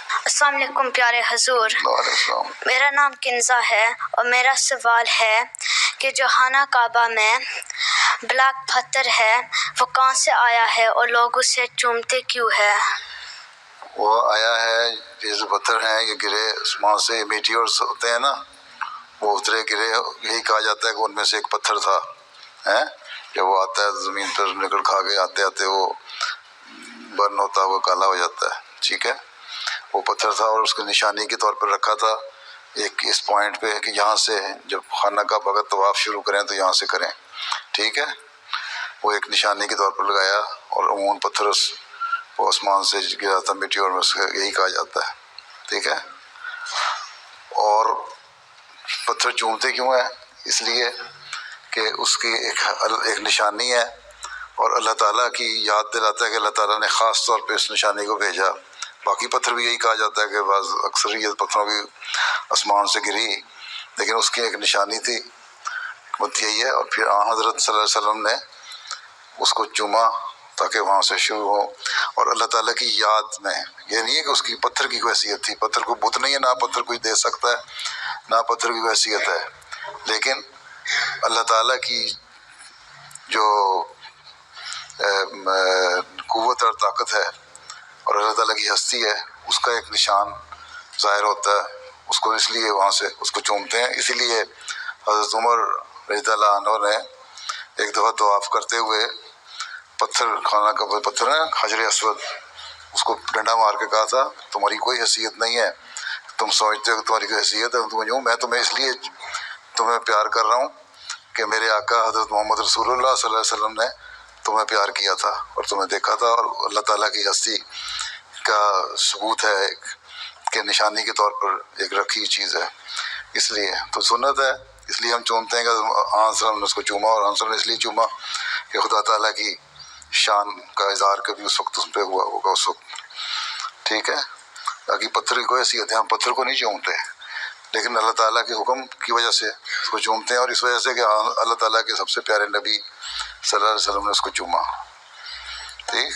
السلام علیکم پیارے حضور، وعلیکم السلام۔ میرا نام کنزا ہے اور میرا سوال ہے کہ جو خانہ کعبہ میں بلیک پتھر ہے وہ کہاں سے آیا ہے اور لوگ اسے چومتے کیوں ہے؟ وہ آیا ہے، یہ جو پتھر ہیں یہ گرے آسمان سے، میٹیورز ہوتے ہیں نا، وہ اترے گرے، یہی کہا جاتا ہے کہ ان میں سے ایک پتھر تھا، جب وہ آتا ہے زمین پر نکل کھا کے آتے آتے وہ برن ہوتا ہے، وہ کالا ہو جاتا ہے، ٹھیک ہے۔ وہ پتھر تھا اور اس کی نشانی کے طور پر رکھا تھا ایک اس پوائنٹ پہ کہ یہاں سے جب خانہ کا بغت طواف شروع کریں تو یہاں سے کریں، ٹھیک ہے۔ وہ ایک نشانی کے طور پر لگایا، اور عموماً پتھر وہ آسمان سے گرا تھا مٹی، اور یہی کہا جاتا ہے، ٹھیک ہے۔ اور پتھر چومتے کیوں ہیں؟ اس لیے کہ اس کی ایک نشانی ہے، اور اللہ تعالیٰ کی یاد دلاتا ہے کہ اللہ تعالیٰ نے خاص طور پہ اس نشانی کو بھیجا۔ باقی پتھر بھی یہی کہا جاتا ہے کہ بعض اکثریت پتھروں کی آسمان سے گری، لیکن اس کی ایک نشانی تھی، بات یہی ہے۔ اور پھر حضرت صلی اللہ علیہ وسلم نے اس کو چوما تاکہ وہاں سے شروع ہو، اور اللہ تعالیٰ کی یاد میں، یہ نہیں ہے کہ اس کی پتھر کی کوئی حیثیت تھی، پتھر کو بت نہیں ہے، نہ پتھر کوئی دے سکتا ہے، نہ پتھر کی کوئی حیثیت ہے، لیکن اللہ تعالیٰ کی جو قوت اور طاقت ہے اور اللہ تعالیٰ کی ہستی ہے، اس کا ایک نشان ظاہر ہوتا ہے، اس کو اس لیے وہاں سے اس کو چومتے ہیں۔ اسی لیے حضرت عمر رضی اللہ عنہ نے ایک دفعہ طواف کرتے ہوئے پتھر، خانہ کا پتھر ہے حجر اسود، اس کو ڈنڈا مار کے کہا تھا تمہاری کوئی حیثیت نہیں ہے، تم سمجھتے ہو کہ تمہاری کوئی حیثیت ہے، میں تمہیں اس لیے تمہیں پیار کر رہا ہوں کہ میرے آقا حضرت محمد رسول اللہ صلی اللہ علیہ وسلم نے تمہیں پیار کیا تھا اور تمہیں دیکھا تھا، اور اللہ تعالیٰ کی ہستی کا ثبوت ہے کہ نشانی کے طور پر ایک رکھی چیز ہے، اس لیے تو سنت ہے، اس لیے ہم چومتے ہیں کہ آن وسلم نے اس کو چوما، اور وسلم نے اس لیے چوما کہ خدا تعالیٰ کی شان کا اظہار کبھی اس وقت اس پہ ہوا ہوگا اس وقت، ٹھیک ہے۔ باقی پتھر کی کوئی حیثیت ہے، ہم پتھر کو نہیں چومتے، لیکن اللہ تعالیٰ کے حکم کی وجہ سے اس کو چومتے ہیں، اور اس وجہ سے کہ اللہ تعالیٰ کے سب سے پیارے نبی صلی اللہ علیہ وسلم نے اس کو چوما، ٹھیک۔